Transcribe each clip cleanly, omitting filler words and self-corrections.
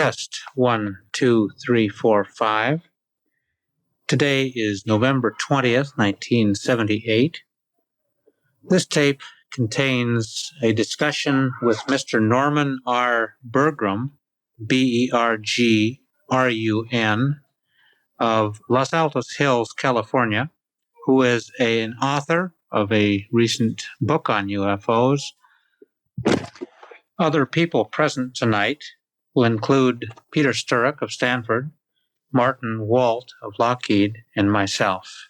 Test 1, 2, 3, 4, 5. Today is November 20th, 1978. This tape contains a discussion with Mr. Norman R. Bergrun, Bergrun, of Los Altos Hills, California, who is an author of a recent book on UFOs. Other people present tonight will include Peter Sturrock of Stanford, Martin Walt of Lockheed, and myself.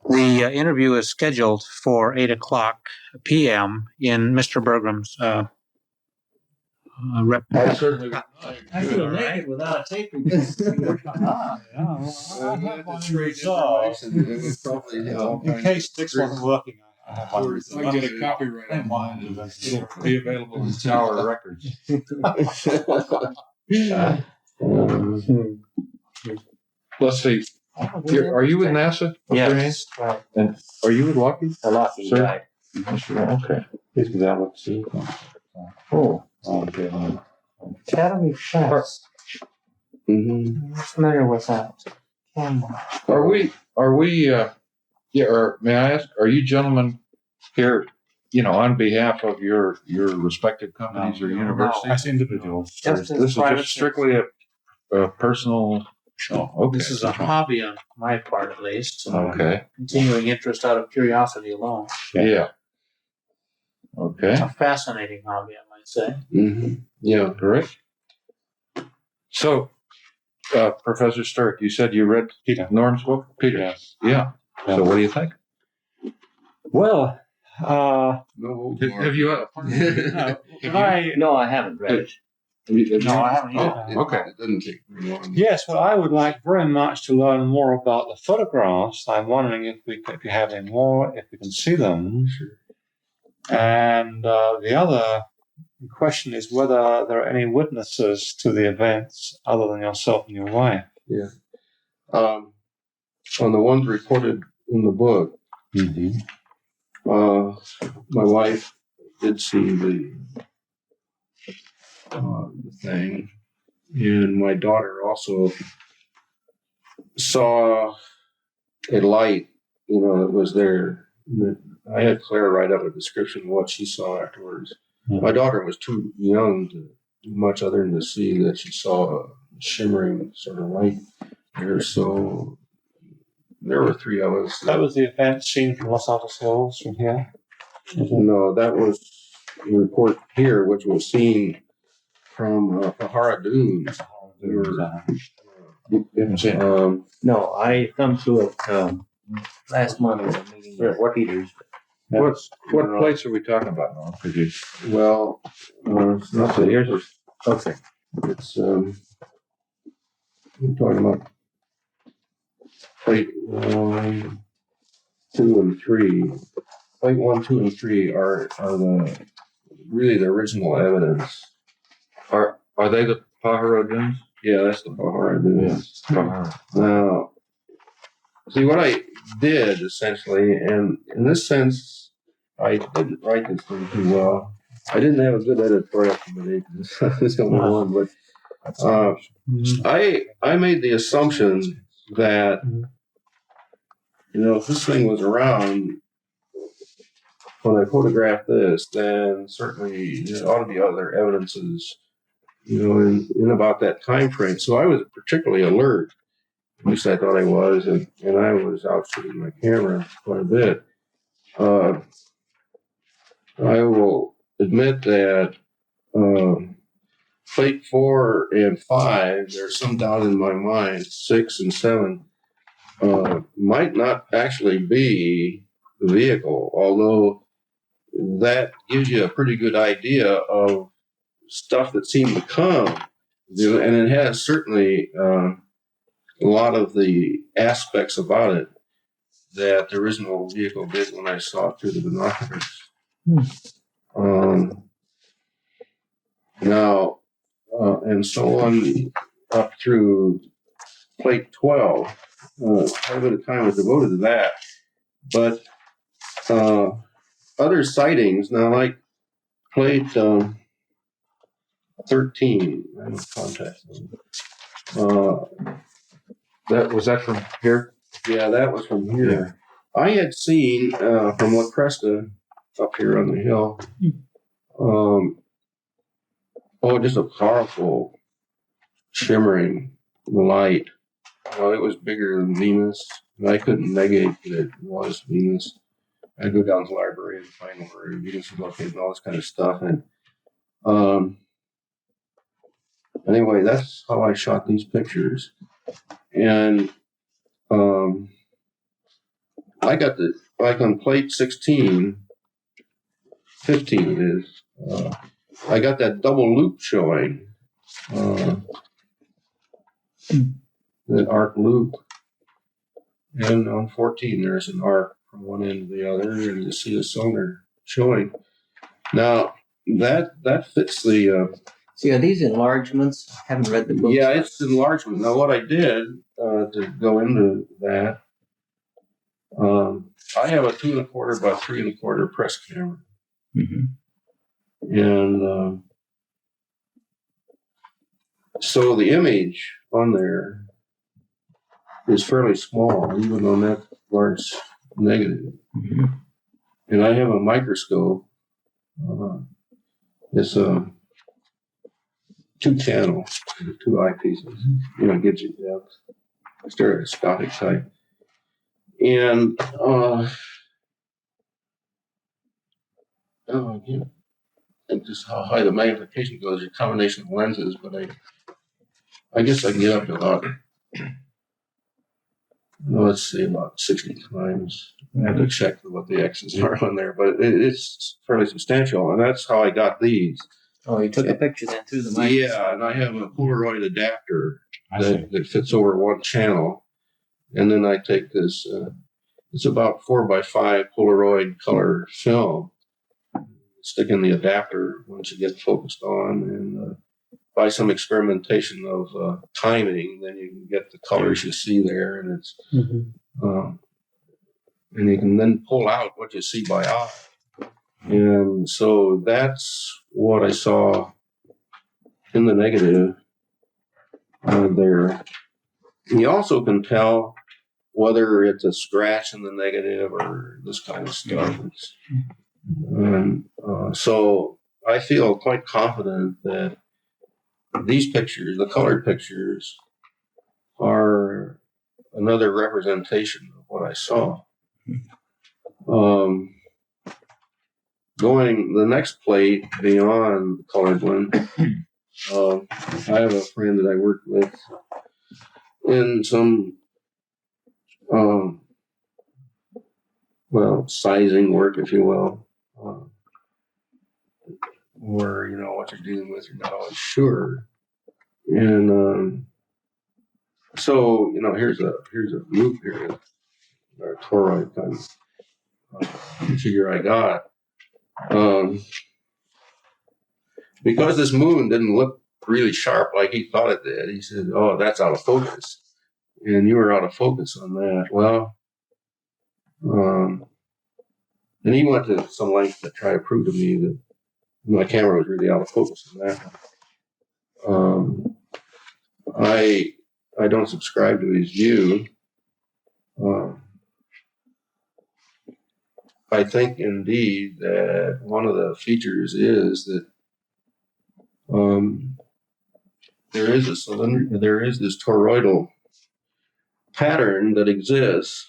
The interview is scheduled for 8 o'clock p.m. in Mr. Bergrun's I certainly would not. I feel naked without a tape recorder. In case Dick's wasn't working, I have one. I can get a copyright on mine. It'll be available in Tower Records. Let's see. Are you with NASA? Yes. Right. And are you with Lockheed? Lockheed, right. Okay. Please go down with C. Oh. Okay. Academy Press. I'm familiar with that. Are we, or may I ask, are you gentlemen here, on behalf of your respective companies or universities? As individuals. Just This is just strictly a personal show. Okay. This is a hobby on my part, at least. Okay. Continuing interest out of curiosity alone. Yeah. Okay. It's a fascinating hobby, I might say. Yeah, correct. So, Professor Sturrock, you said you read Peter. Norm's book? Peter. Yes. Yeah. So what do you think? Well, Have you? No, I haven't read it. No, I haven't either. Oh, okay. It doesn't take very long. yes, well, I would like very much to learn more about the photographs. I'm wondering if you have any more, if we can see them. Sure. And the other question is whether there are any witnesses to the events other than yourself and your wife. Yeah. On the ones reported in the book, my wife did see the thing, and my daughter also saw a light. It was there. I had Claire write up a description of what she saw afterwards. My daughter was too young to do much other than to see that she saw a shimmering sort of light there. So there were three of us. That was the event seen from Los Altos Hills from here? No, that was the report here, which was seen from Pahara Dunes. We were, You haven't seen it? No, I come to it last month at a meeting with Peters. What place are we talking about now? Could you? well, it's not the Here's okay. It's we're talking about plate 1, 2, and 3. Plate 1, 2, and 3 are the original evidence. Are they the Pajaro Dunes? Yeah, that's the Pahara Dunes. Now, see what I did essentially, and in this sense, I didn't write this thing too well. I didn't have a good editorial committee. This going on, but I made the assumption that if this thing was around when I photographed this, then certainly there ought to be other evidences, in about that time frame. So I was particularly alert. At least I thought I was, and I was out shooting my camera quite a bit. I will admit that plate 4 and 5, there's some doubt in my mind, 6 and 7, might not actually be the vehicle, although that gives you a pretty good idea of stuff that seemed to come. And it has certainly a lot of the aspects about it that the original vehicle did when I saw it through the binoculars. And so on up through plate 12, quite a bit of time was devoted to that. But other sightings, now like plate 13. I haven't contacted them. Was that from here? Yeah, that was from here. I had seen from La Cresta up here on the hill. Just a powerful shimmering light. Well, it was bigger than Venus, and I couldn't negate that it was Venus. I'd go down to the library and find where Venus was located and all this kind of stuff. And anyway, that's how I shot these pictures. And I got like on plate 16, 15 it is, I got that double loop showing, that arc loop. And on 14, there's an arc from one end to the other, and you see the sonar showing. Now, that fits the... See, are these enlargements? I haven't read the book. Yeah, it's enlargement. Now, what I did to go into that, I have a 2 1/4 by 3 1/4 press camera. Mm-hmm. And so the image on there is fairly small, even on that large negative. Mm-hmm. And I have a microscope. It's a 2-channel, 2 eyepieces. Gives you depth, stereoscopic type. And and just how high the magnification goes, your combination of lenses, but I guess I can get up to about, let's see, about 60 times. I have to check what the X's are on there, but it's fairly substantial, and that's how I got these. Oh, you took a picture then through the microscope. Yeah, and I have a Polaroid adapter that fits over one channel, and then I take this, it's about 4 by 5 Polaroid color film, stick in the adapter once you get focused on, and by some experimentation of timing, then you can get the colors you see there, and it's and you can then pull out what you see by eye. And so that's what I saw in the negative there. And you also can tell whether it's a scratch in the negative or this kind of stuff. And so I feel quite confident that these pictures, the colored pictures, are another representation of what I saw. Going the next plate beyond the colored one, I have a friend that I worked with in some sizing work, if you will, where what you're dealing with, you're not always sure. And so here's a loop here, a toroid kind of figure I got. Because this moon didn't look really sharp like he thought it did, he said, "Oh, that's out of focus," and you were out of focus on that. Well, and he went to some length to try to prove to me that my camera was really out of focus on that. I don't subscribe to his view. I think indeed that one of the features is that there is this toroidal pattern that exists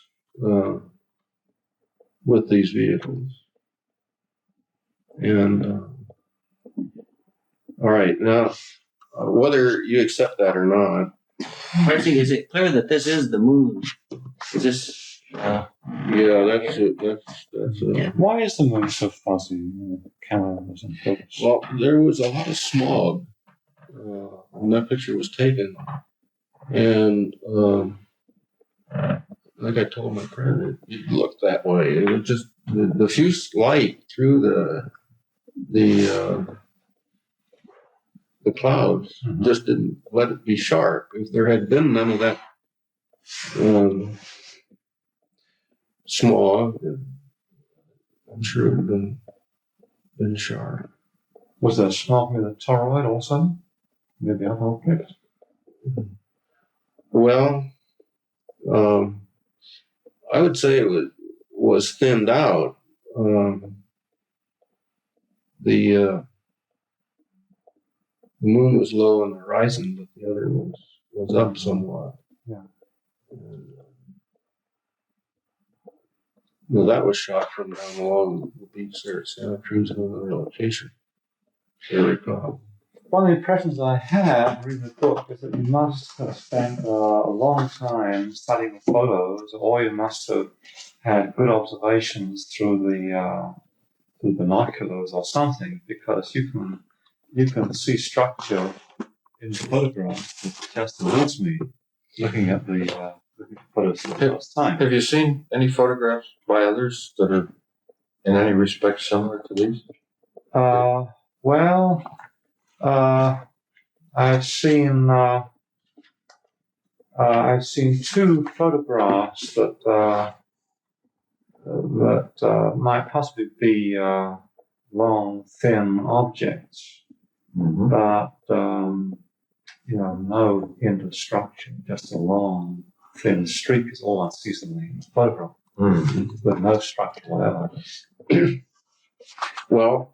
with these vehicles. And all right, now whether you accept that or not. Percy, is it clear that this is the moon? Is this? Yeah, that's it. That's it. Why is the moon so fuzzy? The camera was in focus. Well, there was a lot of smog when that picture was taken, and like I told my friend, it looked that way. It was just the diffuse light through the clouds just didn't let it be sharp. If there had been none of that smog, I'm sure it would have been sharp. Was there smoke near the toroid also? Near the other object? Well, I would say it was thinned out. The moon was low on the horizon, but the other was up somewhat. Yeah. Well, that was shot from down along the beach there at Santa Cruz in another location. I recall. One of the impressions I had reading the book is that you must have spent a long time studying the photos, or you must have had good observations through the binoculars or something, because you can see structure in the photograph that just eludes me looking at the photos for the first time. Have you seen any photographs by others that are in any respect similar to these? Well, I've seen two photographs that might possibly be long, thin objects, Mm-hmm. but no hint of structure, just a long, thin streak is all I see in the photograph, with no structure whatever. Well,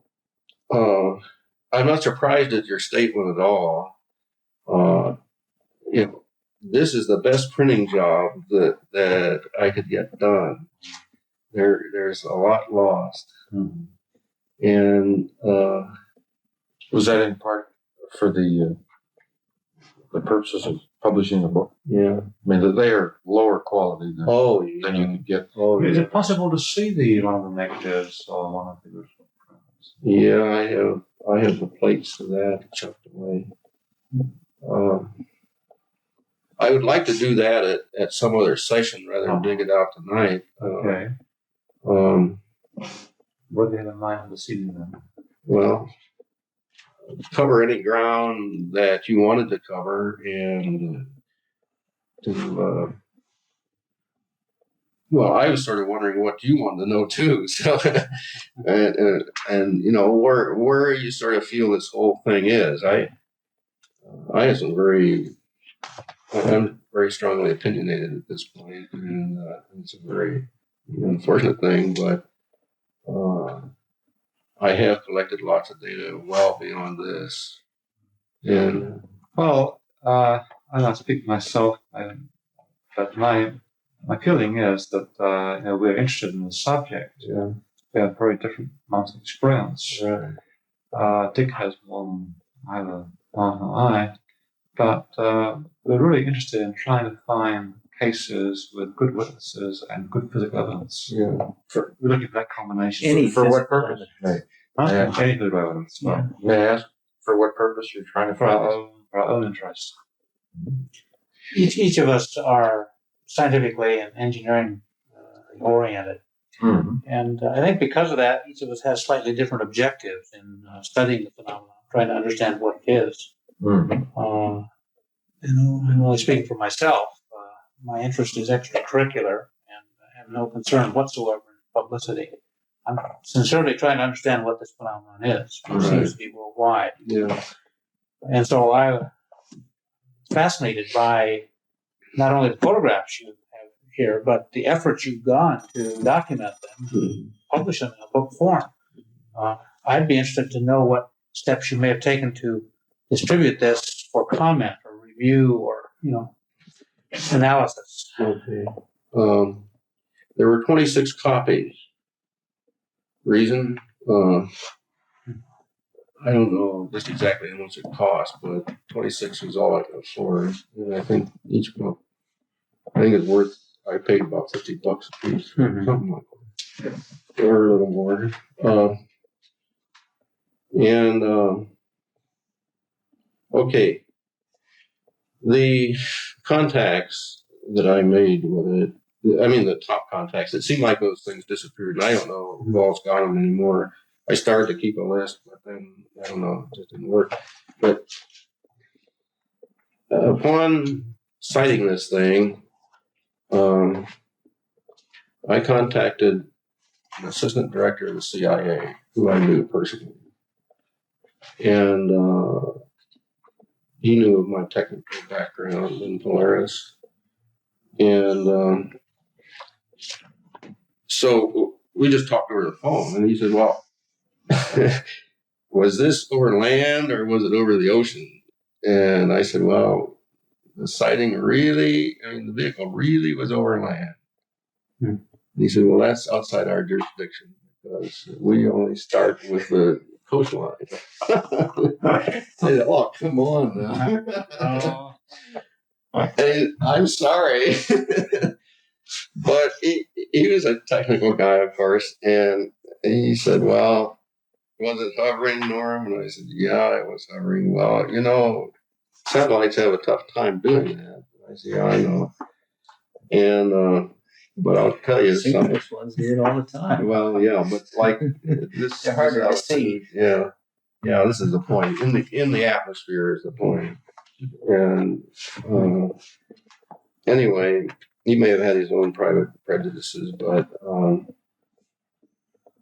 I'm not surprised at your statement at all. If this is the best printing job that I could get done, there's a lot lost. Mm-hmm. And Was that in part for the purposes of publishing a book? yeah. I mean, they are lower quality than you could get. Oh, Is yeah. it possible to see one of the negatives or one of the original prints? Yeah, I have the plates of that chucked away. I would like to do that at some other session rather than dig it out tonight. Okay. What do you have in mind for the seating then? Well, cover any ground that you wanted to cover, and well, I was sort of wondering what you wanted to know too. So, and where you sort of feel this whole thing is. I'm very strongly opinionated at this point, and it's a very unfortunate thing, but I have collected lots of data well beyond this. And Well, I don't speak for myself, but my feeling is that we're interested in the subject. yeah, We have very different amounts of experience. right. Dick has more than either Mark or I, but we're really interested in trying to find cases with good witnesses and good physical evidence. Yeah. We're looking for that combination. Any For what physical purpose? Any physical evidence. Well, May I ask for what purpose you're trying to for find this? our own interest. Each of us are scientifically and engineering oriented. Mm-hmm. And I think because of that, each of us has slightly different objectives in studying the phenomenon, trying to understand what it is. Mm-hmm. I'm only speaking for myself. My interest is extracurricular, and I have no concern whatsoever in publicity. I'm sincerely trying to understand what this phenomenon is. It seems to be worldwide. Yeah. And so I'm fascinated by not only the photographs you have here, but the efforts you've gone to document them, publish them in a book form. I'd be interested to know what steps you may have taken to distribute this for comment or review or, analysis. Okay. There were 26 copies. Reason? I don't know just exactly how much it cost, but 26 was all I could afford. And I think each book, it's worth, I paid about $50 a piece, something like that. Or a little more. Okay. The contacts that I made with it, the top contacts, it seemed like those things disappeared. And I don't know who all's got them anymore. I started to keep a list, but then, I don't know, it just didn't work. But upon citing this thing, I contacted an assistant director of the CIA, who I knew personally. And he knew of my technical background in Polaris. And so we just talked over the phone, and he said, well, was this over land or was it over the ocean? And I said, well, the the vehicle really was over land. And he said, well, that's outside our jurisdiction because we only start with the coastline. I said, oh, come on now. And I'm sorry. But he was a technical guy, of course, and he said, well, was it hovering, Norm? And I said, yeah, it was hovering. Well, satellites have a tough time doing that. I said, yeah, I know. And, but I'll tell you something. Synchronous ones do it all the time. Well, yeah, but like this. They're harder to see. Yeah. Yeah, this is the point. In the atmosphere is the point. And anyway, he may have had his own private prejudices, but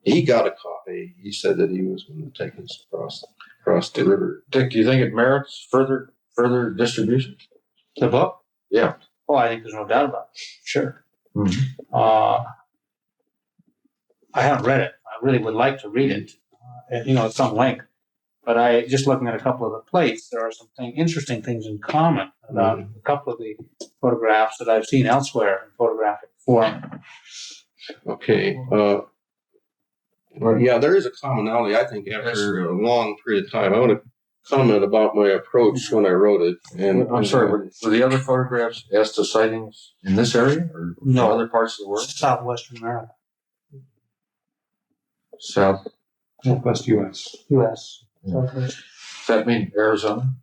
he got a copy. He said that he was going to take this across the river. Dick, do you think it merits further distribution? The book? Yeah. Oh, I think there's no doubt about it. Sure. Mm-hmm. I haven't read it. I really would like to read it. It's some length. But just looking at a couple of the plates, there are some interesting things in common about a couple of the photographs that I've seen elsewhere in photographic form. Okay. Well, yeah, there is a commonality, I think, after a long period of time. I want to comment about my approach when I wrote it. And I'm sorry, were the other photographs as to sightings in this area or No. other parts of the world? Southwestern America. Northwest US. U.S. Yeah. Does that mean Arizona?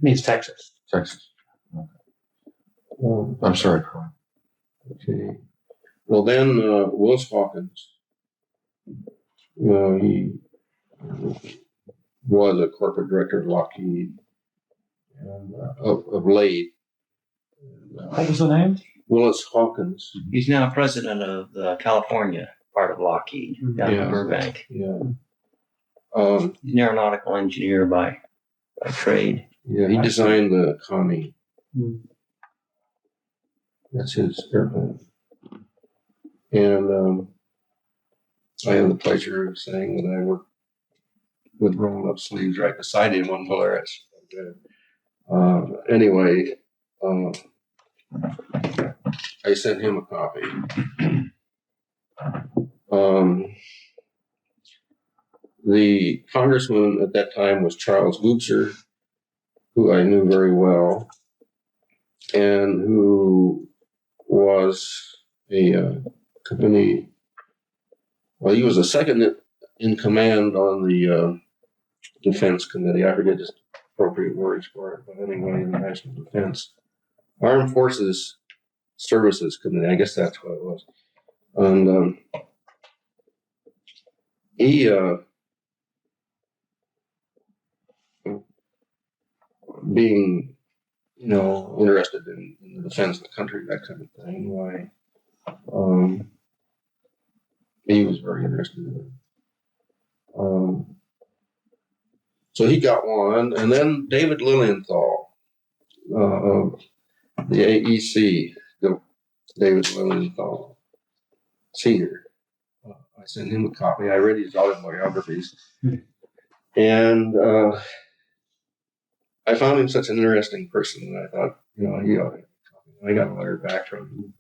Means Texas. Texas. Okay. I'm sorry. Okay. Well, then Willis Hawkins, he was a corporate director of Lockheed and of Lade. What was the name? Willis Hawkins. He's now president of the California part of Lockheed down in Burbank. Yeah. He's an aeronautical engineer by trade. Yeah, he designed the Connie. That's his airplane. And I had the pleasure of saying that I worked with rolled up sleeves right beside him on Polaris. Anyway, I sent him a copy. The congressman at that time was Charles Gutzler, who I knew very well, and who was a company. Well, he was the second in command on the Defense Committee. I forget just appropriate words for it, but anyway, in the National Defense Armed Forces Services Committee. I guess that's what it was. And he being, interested in the defense of the country, that kind of thing. Why? He was very interested in it. So he got one, and then David Lilienthal of the AEC, David Lilienthal Sr. I sent him a copy. I read his autobiographies, and I found him such an interesting person that I thought, he ought to get a copy. I got a letter back from him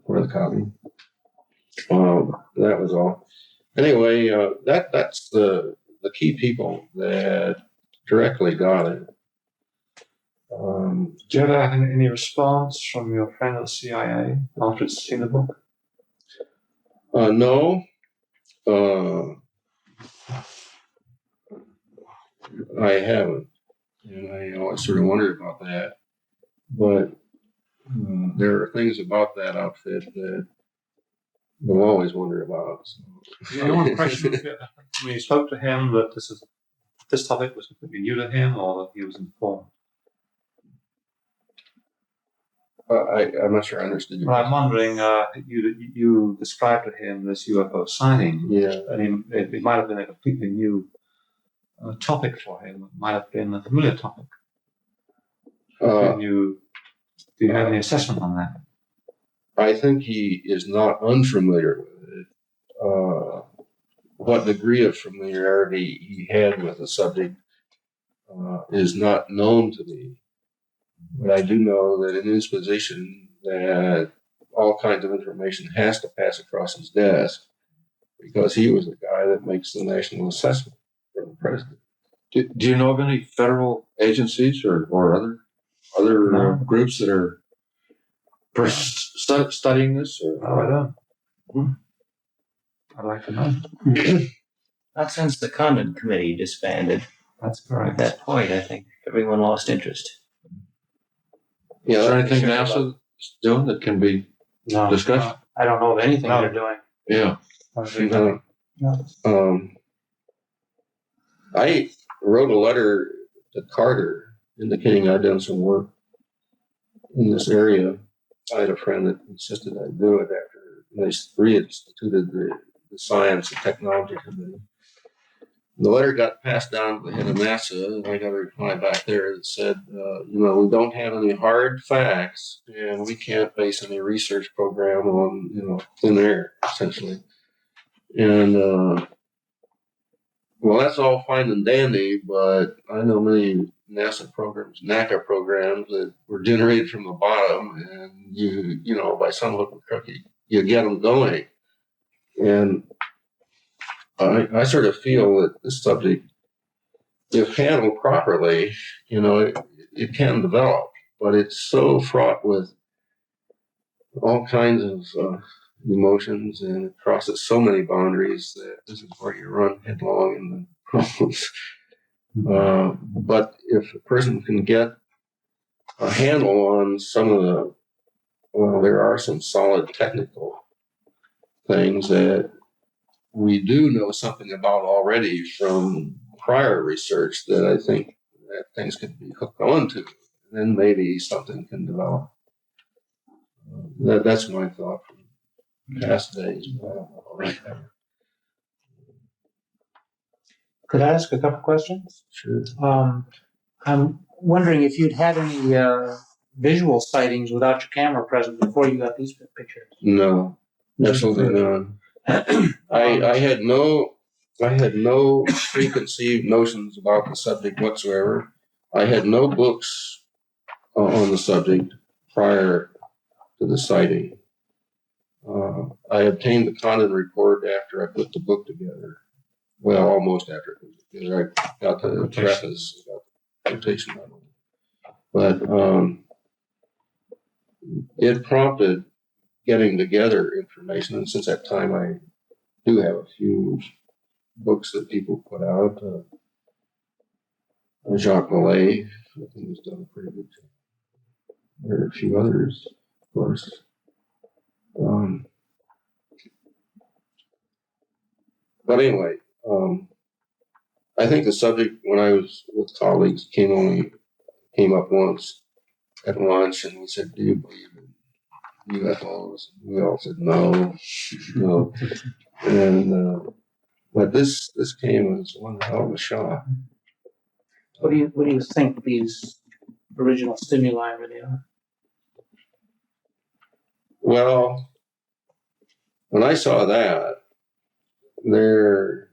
for the copy. That was all. Anyway, that's the key people that directly got it. Did you ever have any response from your friend at the CIA after it's seen the book? No. I haven't. And I always sort of wondered about that. But there are things about that outfit that I've always wondered about. So. The only question, when you spoke to him, that this topic was completely new to him, or that he was informed? I'm not sure I understood you. Well, I'm wondering, you described to him this UFO sighting, Yeah. and it might have been a completely new topic for him. It might have been a familiar topic. Do you have any assessment on that? I think he is not unfamiliar with it. What degree of familiarity he had with the subject is not known to me. But I do know that in his position that all kinds of information has to pass across his desk because he was the guy that makes the national assessment for the president. Do you know of any federal agencies or other groups that are studying this? Or? Oh, I don't. I'd like to know. Not since the Condon Committee disbanded. That's At correct. that point, I think everyone lost interest. Yeah, Is there anything sure NASA is doing that can be No, discussed? I don't know of anything No. they're doing. Yeah. I wrote a letter to Carter indicating I'd done some work in this area. I had a friend that insisted I do it after they reinstituted the Science and Technology Committee. The letter got passed down to the head of NASA, and I got a reply back there that said, we don't have any hard facts, and we can't base any research program on, thin air, essentially. And, well, that's all fine and dandy, but I know many NASA programs, NACA programs that were generated from the bottom, and by some hook or crook, you get them going. And I sort of feel that this subject, if handled properly, it can develop, but it's so fraught with all kinds of emotions, and it crosses so many boundaries that this is where you run headlong in the problems. But if a person can get a handle on some of there are some solid technical things that we do know something about already from prior research that I think that things could be hooked onto. Then maybe something can develop. That's my thought from past days. Could I ask a couple questions? Sure. I'm wondering if you'd had any visual sightings without your camera present before you got these pictures. No, absolutely not. I had no preconceived notions about the subject whatsoever. I had no books on the subject prior to the sighting. I obtained the Condon report after I put the book together. Well, almost after I put it together. I got the preface, got the quotation on it. But it prompted getting together information, and since that time I do have a few books that people put out. Jacques Vallée, I think, has done a pretty good job. There are a few others, of course. But anyway, I think the subject, when I was with colleagues, came up once at lunch, and we said, "Do you believe in UFOs?" We all said, "No, no." And but this came as one hell of a shock. What do you think these original stimuli really are? Well, when I saw that, there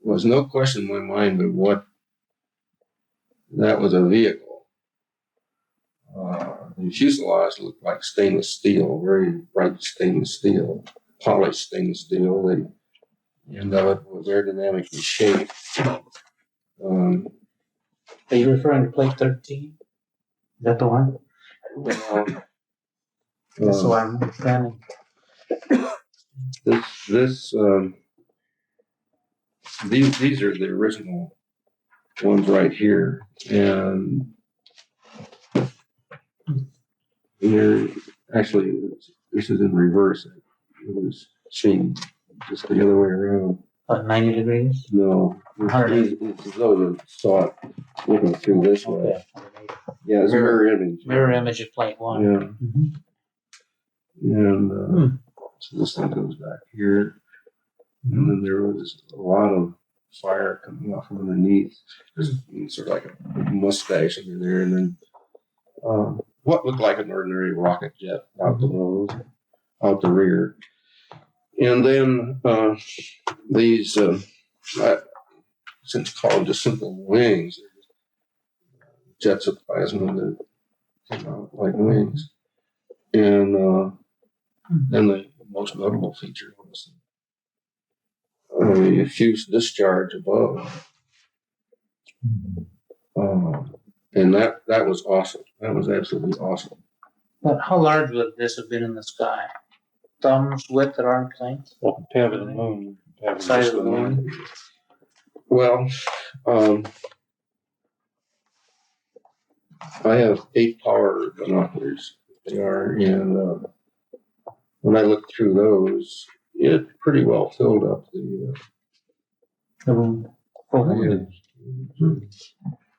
was no question in my mind of what that was a vehicle. The fuselage looked like stainless steel, very bright stainless steel, polished stainless steel. The end of it was aerodynamically shaped. Are you referring to plate 13? Is that the one? That's the one I'm understanding. These are the original ones right here, and they're actually, this is in reverse. It was seen just the other way around. 90 degrees? No, it's as though you saw it looking through this way. Okay. Yeah, it's a mirror image. Mirror image of plate one. Yeah. And so this thing goes back here. And then there was a lot of fire coming off from underneath. There's sort of like a mustache under there. And then what looked like an ordinary rocket jet out the nose, out the rear. And then these, since called just simple wings, jets of plasma that came out like wings. And then the most notable feature was a fused discharge above. And that was awesome. That was absolutely awesome. But how large would this have been in the sky? Thumbs width at arm's length? Well, compared to the moon. Size of the moon? Well, I have 8 power binoculars. They are, and when I looked through those, it pretty well filled up the moon.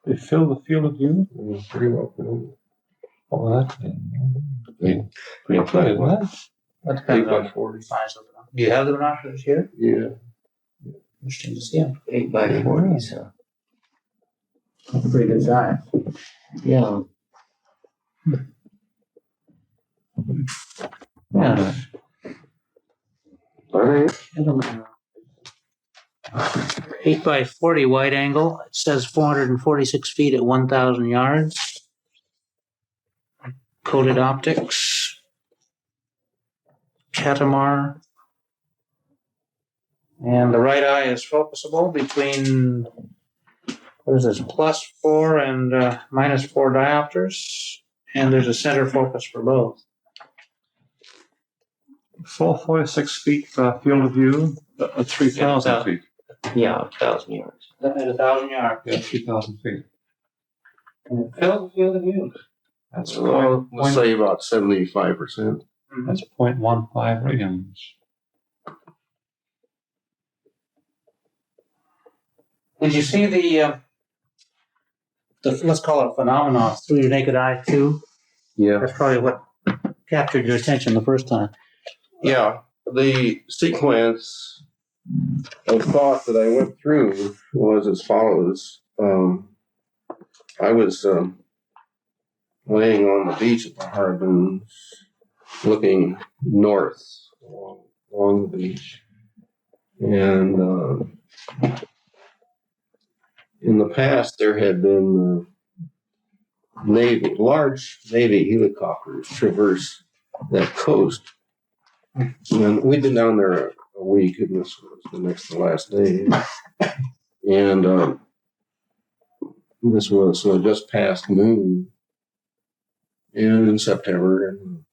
They fill the field of view? pretty well filled. Oh, that's Eight good. What? That depends by on 40. the size of it. Do you have the binoculars here? Yeah. Interesting to see them. 8 by 40s, huh? Pretty good size. Yeah. Yeah. Are they? 8 by 40 wide angle. It says 446 feet at 1,000 yards. Coated optics. Catamar. And the right eye is focusable between, what is this, +4 and -4 diopters. And there's a center focus for both. 446 feet field of view, 3,000 feet. Yeah, 1,000 yards. At 1,000 yards. Yeah, 3,000 feet. And it fills the field of view. That's Well, let's say about 75%. That's 0.15 radians. Did you see the let's call it phenomenon through your naked eye too? Yeah. That's probably what captured your attention the first time. Yeah. The sequence of thought that I went through was as follows. I was laying on the beach at the Harbin, looking north along the beach. And in the past, there had been large Navy helicopters traverse that coast. And we'd been down there a week, and this was the next to last day. And this was just past noon in September, and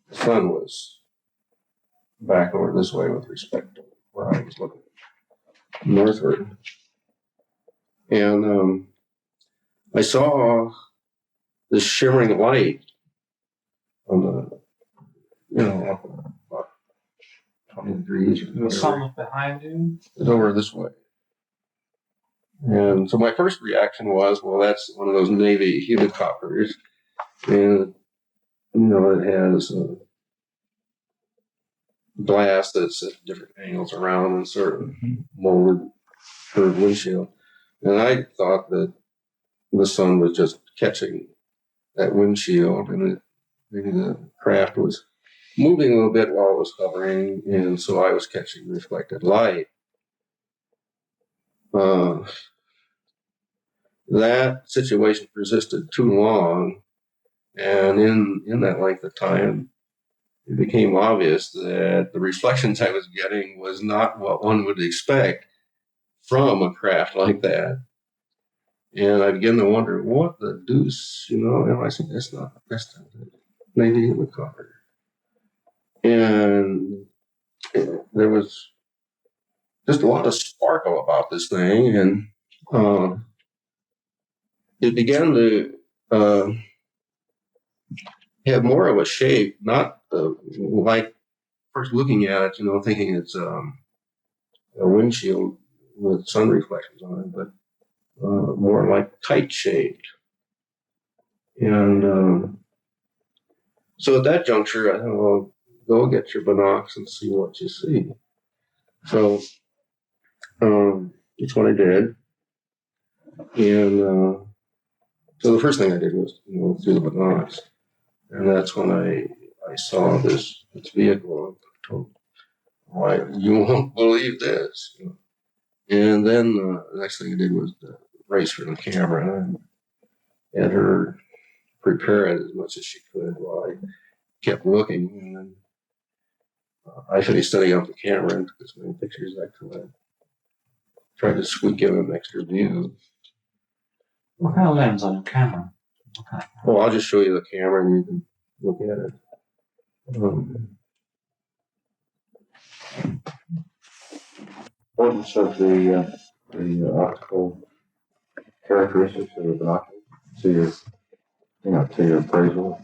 the sun was back over this way with respect to where I was looking northward. And I saw this shimmering light on the, up about 20 degrees. The sun was behind you? It's over this way. And so my first reaction was, well, that's one of those Navy helicopters. And, it has a glass that's at different angles around and sort of molded curved windshield. And I thought that the sun was just catching that windshield, and maybe the craft was moving a little bit while it was hovering, and so I was catching reflected light. That situation persisted too long, and in that length of time, it became obvious that the reflections I was getting was not what one would expect from a craft like that. And I began to wonder, what the deuce, and I said, that's not the Navy helicopter. And there was just a lot of sparkle about this thing, and it began to have more of a shape, not like first looking at it, thinking it's a windshield with sun reflections on it, but more like kite shaped. And so at that juncture, I thought, well, go get your binocs and see what you see. So that's what I did. And so the first thing I did was through the binocs. And that's when I saw this vehicle. I told, why, you won't believe this. And then the next thing I did was race for the camera and had her prepare it as much as she could while I kept looking. And then I finished setting up the camera and took as many pictures as I could. Tried to squeak in an extra view. What kind of lens on your camera? Well, I'll just show you the camera and you can look at it. Importance of the optical characteristics of the binoculars to your, to your appraisal.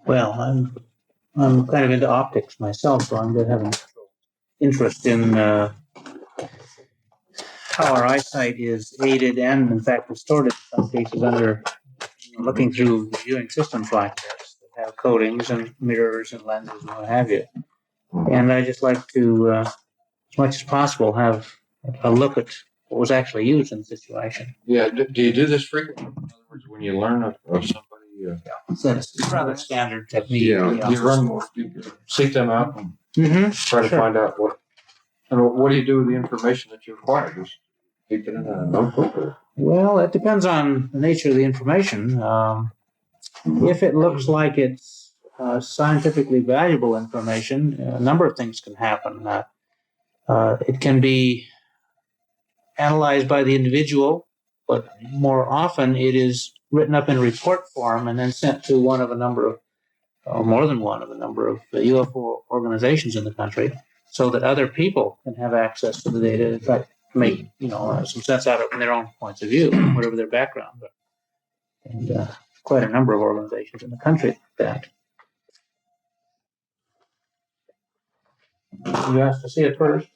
Well, I'm kind of into optics myself, so I'm going to have an interest in how our eyesight is aided and, in fact, distorted in some cases under looking through viewing systems like this that have coatings and mirrors and lenses and what have you. And I just like to, as much as possible, have a look at what was actually used in the situation. Yeah. Do you do this frequently? In other words, when you learn of somebody, It's rather standard technique. Yeah. you seek them out and Mm-hmm. try to find out what do you do with the information that you acquire? Just keep it in a notebook or? Well, it depends on the nature of the information. If it looks like it's scientifically valuable information, a number of things can happen. It can be analyzed by the individual, but more often it is written up in report form and then sent to one of a number of, or more than one of a number of UFO organizations in the country, so that other people can have access to the data. In fact, make some sense out of it from their own points of view, whatever their background. And quite a number of organizations in the country like that. You asked to see it first.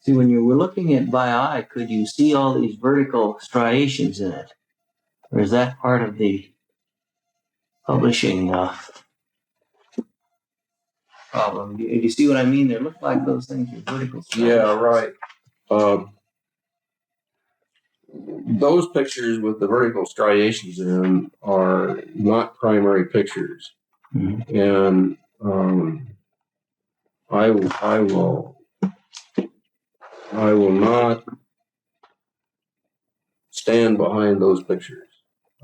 See, when you were looking at by eye, could you see all these vertical striations in it? Or is that part of the publishing problem? Do you see what I mean? They look like those things are vertical striations. Yeah, right. Those pictures with the vertical striations in are not primary pictures. Mm-hmm. And I will not stand behind those pictures.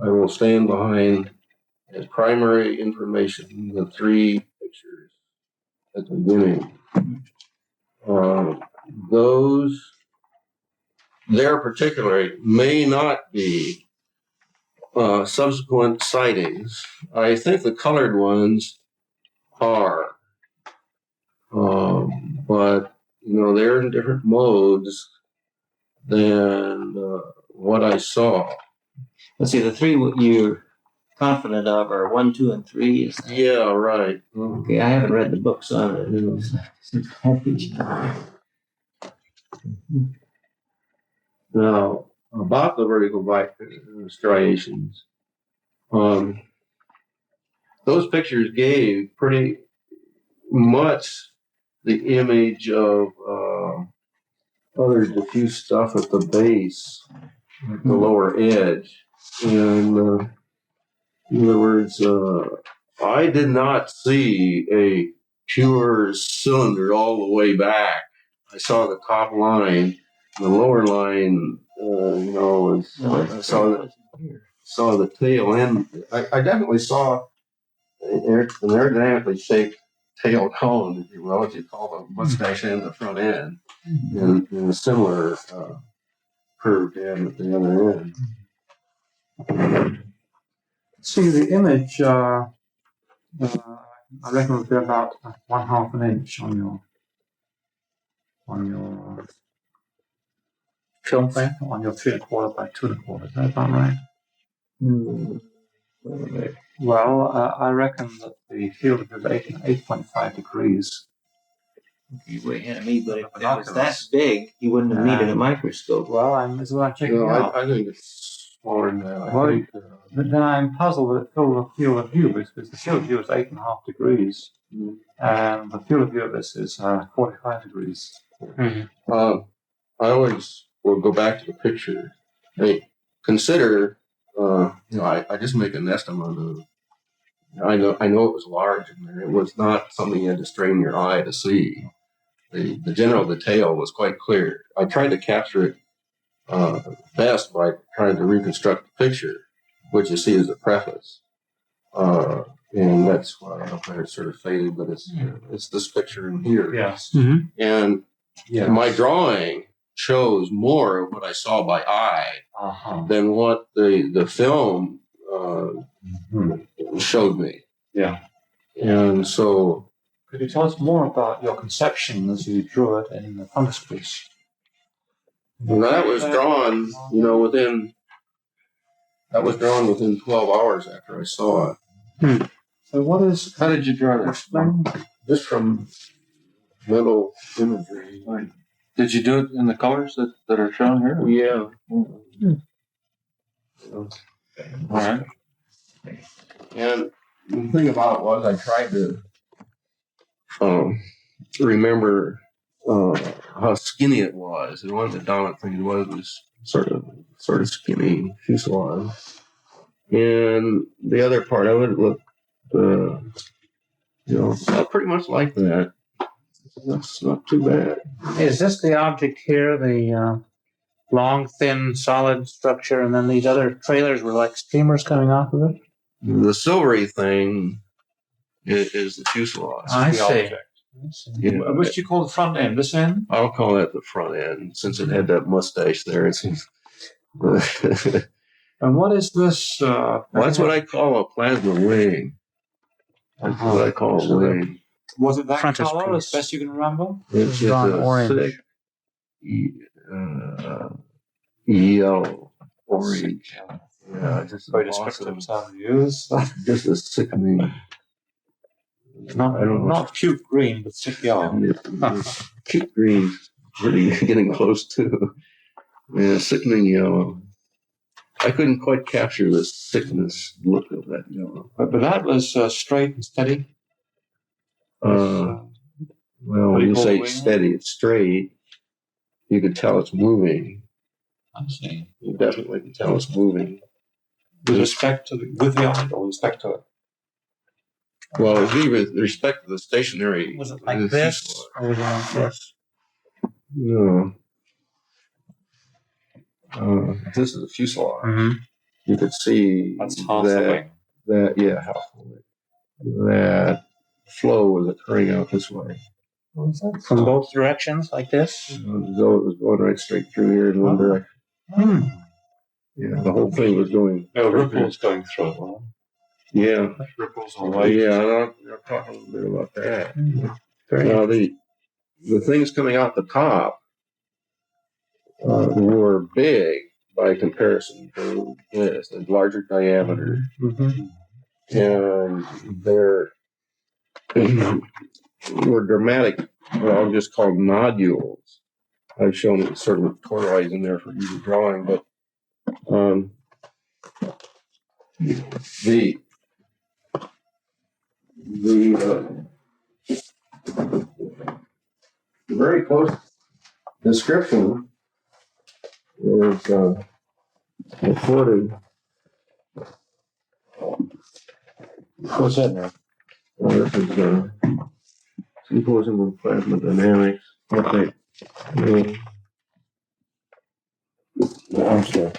I will stand behind as primary information the three pictures at the beginning. Those there particularly may not be subsequent sightings. I think the colored ones are, but they're in different modes than what I saw. Let's see, the three you're confident of are 1, 2, and 3. Is that? Yeah, right. Okay, I haven't read the books on it. Now, about the vertical striations, those pictures gave pretty much the image of other diffuse stuff at the base, at the lower edge. And in other words, I did not see a pure cylinder all the way back. I saw the top line, the lower line, I saw the tail end. I definitely saw an aerodynamically shaped tail cone, if you will, as you call the mustache end, the front end, and a similar curved end at the other end. See, the image, I reckon would be about 1/2 an inch on your Film frame? on your 3 1/4 by 2 1/4. Is that about right? Well, I reckon that the field of view is 8.5 degrees. He's way ahead of me, but if it was that big, you wouldn't have needed a microscope. Well, that's what I'm checking No, out. I think it's smaller than that. Well, I think, But then I'm puzzled that it filled the field of view because the field of view is 8.5 degrees, and the field of view of this is 45 degrees. I always will go back to the picture. Hey, consider, I just make an estimate of. I know it was large in there. It was not something you had to strain your eye to see. The general detail was quite clear. I tried to capture it best by trying to reconstruct the picture, which you see as the preface. And that's why I don't know if it's sort of faded, but it's this picture in here. Yes. And my drawing shows more of what I saw by eye than what the film showed me. Yeah. And so, Could you tell us more about your conception as you drew it in the frontispiece? that was drawn, within 12 hours after I saw it. So what is... How did you draw that? Explain. Just from mental imagery. Did you do it in the colors that are shown here? Yeah. All right. And the thing about it was I tried to remember how skinny it was. And one of the dominant things was sort of skinny fuselage. And the other part of it looked, pretty much like that. That's not too bad. Is this the object here, the long, thin, solid structure, and then these other trailers were like streamers coming off of it? The silvery thing is the fuselage. I the see. object. Yeah, Which do you call the front end? This end? I'll call that the front end since it had that mustache there. It seems. And what is this? Well, that's what I call a plasma wing. That's what I call a wing. Was it that Frontispiece. color as best you can remember? It's just Drawn a orange. thick, yellow, orange. Yeah, just Very awesome. descriptive time to use. Just a sickening. Not, I don't know. not cute green, but thick yellow. Cute green, really getting close to. Yeah, sickening yellow. I couldn't quite capture the sickness look of that yellow. But that was straight and steady. Well, when What do you you call say the wing? steady, it's straight. You can tell it's moving. I see. You definitely can tell it's moving. With respect to with the object or with respect to it? Well, with respect to the stationary. Was it like this, or was it like this? No. This is a fuselage. Mm-hmm. You could see That's half the wing. half the wing. That flow was occurring out this way. From both directions, like this? As though it was going right straight through here in one direction. Yeah, the whole thing was going. No ripples going through it. Well, Yeah. ripples all the way. Yeah, I'll talk a little bit about that. Now, the things coming out the top were big by comparison to this, a larger diameter. And they're were dramatic, what I'll just call nodules. I've shown it sort of toroids in there for easy drawing, but the very close description is afforded. What's that now? This is symposium of plasma dynamics. Okay. I'm sorry.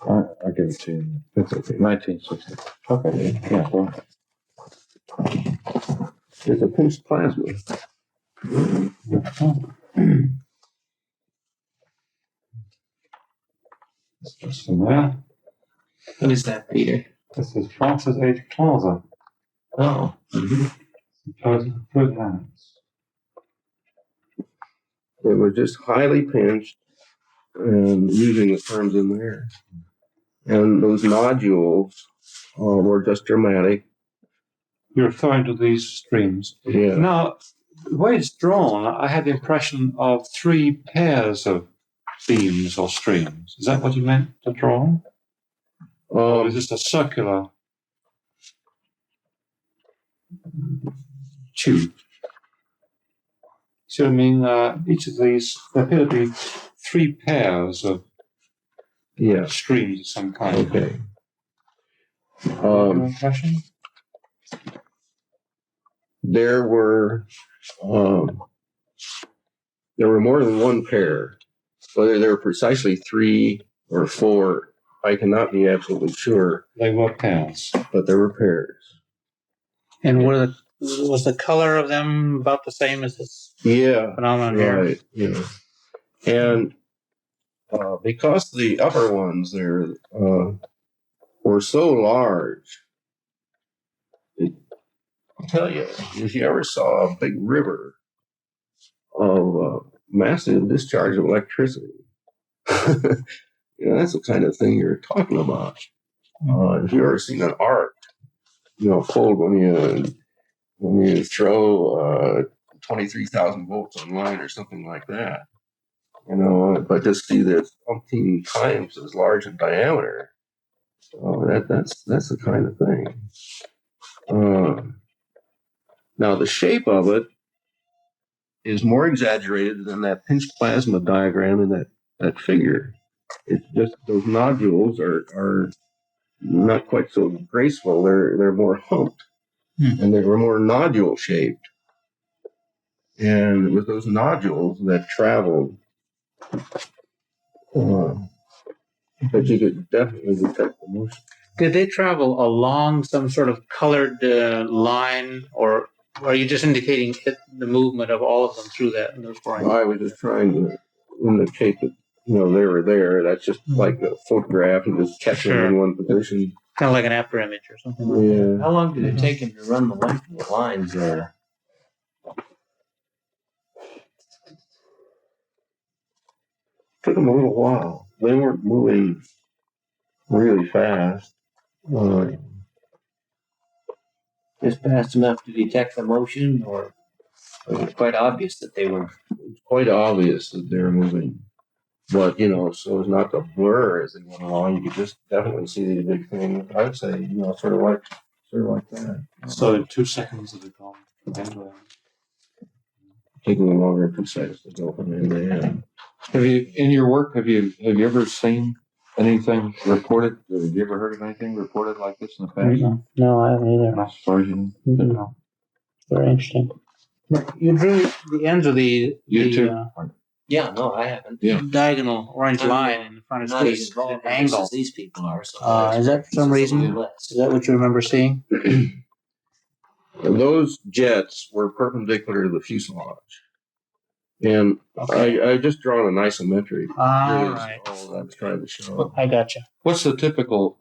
I'll give it to you. That's okay. 1960. Okay. Yeah, well, It's a pinched plasma. Just from there. What is that, Peter? This is Francis H. Clauser. Oh. Fluid hands. It was just highly pinched and using the terms in there. And those nodules were just dramatic. You're referring to these streams. Yeah. Now, the way it's drawn, I had the impression of 3 pairs of beams or streams. Is that what you meant to draw? Or is this a circular tube? See what I mean? Each of these, there appear to be 3 pairs of Yeah. streams of some kind. Okay. Impression? There were more than one pair. Whether there were precisely 3 or 4, I cannot be absolutely sure, They were pairs. but there were pairs. And was the color of them about the same as this Yeah. phenomenon here? Right. Yeah. And because the upper ones there were so large, I'll tell you, if you ever saw a big river of massive discharge of electricity, that's the kind of thing you're talking about. If you've ever seen an arc, pulled when you throw 23,000 volts online or something like that, but just see this umpteen times as large in diameter. That's the kind of thing. Now the shape of it is more exaggerated than that pinch plasma diagram in that figure. It's just those nodules are not quite so graceful. They're more humped, and they were more nodule shaped. And it was those nodules that traveled that you could definitely detect the motion. Did they travel along some sort of colored line, or are you just indicating the movement of all of them through those points? I was just trying to indicate that they were there. That's just like a photograph and just catch them in one position. Kind of like an after image or something like that. Yeah. How long did it take him to run the length of the lines there? Took them a little while. They weren't moving really fast. Just fast enough to detect the motion, or was it quite obvious that they were? It's quite obvious that they were moving. But, so as not to blur as they went along, you could just definitely see these big things. I would say, sort of like that. So in 2 seconds of it gone. Anyway. Taking them longer than 2 seconds to go from end to end. Have you, in your work, have you ever seen anything reported? Have you ever heard of anything reported like this in the past? No, I haven't either. Not as far as you know. Very interesting. You drew the ends of the Yeah, no, I haven't. Yeah. diagonal orange line in the front of Not as space at involved an in this angle. as these people are. So Is that for some reason? Is that what you remember seeing? And those jets were perpendicular to the fuselage. And I just drawn an isometric. All Really, right. all I'm trying to show. I gotcha. What's the typical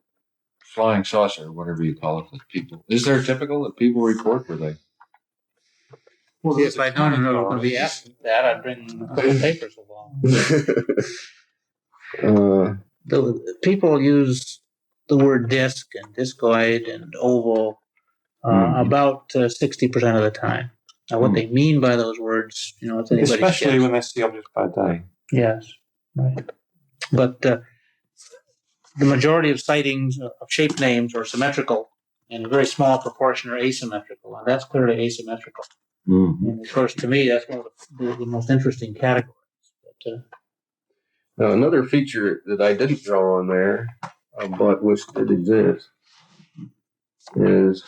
flying saucer, whatever you call it, that people? Is there a typical that people report? Were they? Well, if I'd known I was going to be asked that, I'd bring a couple papers along. The people use the word disc and discoid and oval about 60% of the time. Now, what they mean by those words, it's anybody's Especially guess. when they see objects by day. Yes, right. But the majority of sightings of shape names are symmetrical, and a very small proportion are asymmetrical, and that's clearly asymmetrical. Mm-hmm. And of course, to me, that's one of the most interesting categories. But, Now, another feature that I didn't draw on there, but which did exist, is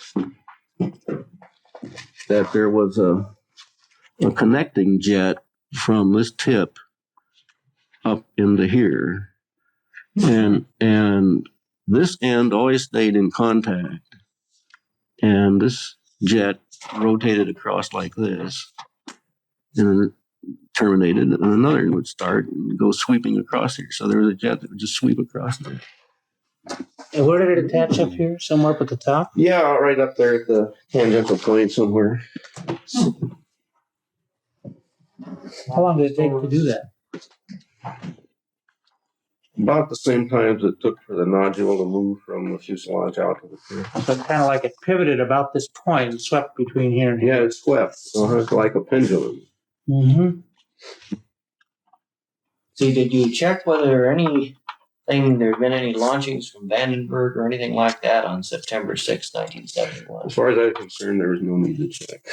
that there was a connecting jet from this tip up into here, and this end always stayed in contact, and this jet rotated across like this, and then it terminated, and another would start and go sweeping across here. So there was a jet that would just sweep across there. and where did it attach up here? Somewhere up at the top? Yeah, right up there at the tangential plane somewhere. How long did it take to do that? about the same time as it took for the nodule to move from the fuselage out to the pier. So kind of like it pivoted about this point and swept between here and Yeah, here. it swept. It's like a pendulum. Mm-hmm. See, did you check whether there'd been any launchings from Vandenberg or anything like that on September 6, 1971? As far as I'm concerned, there was no need to check.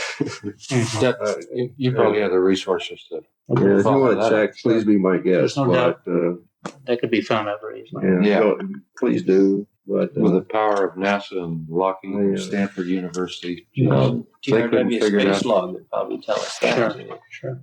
You probably have the resources to. Yeah, if you follow want to that. check, please be my guest. There's no doubt. But, That could be found out very easily. Yeah. go- please do. But With the power of NASA and Lockheed and Yeah. Stanford University. Well, They couldn't TRW figure it space out. log would probably tell us that. Sure.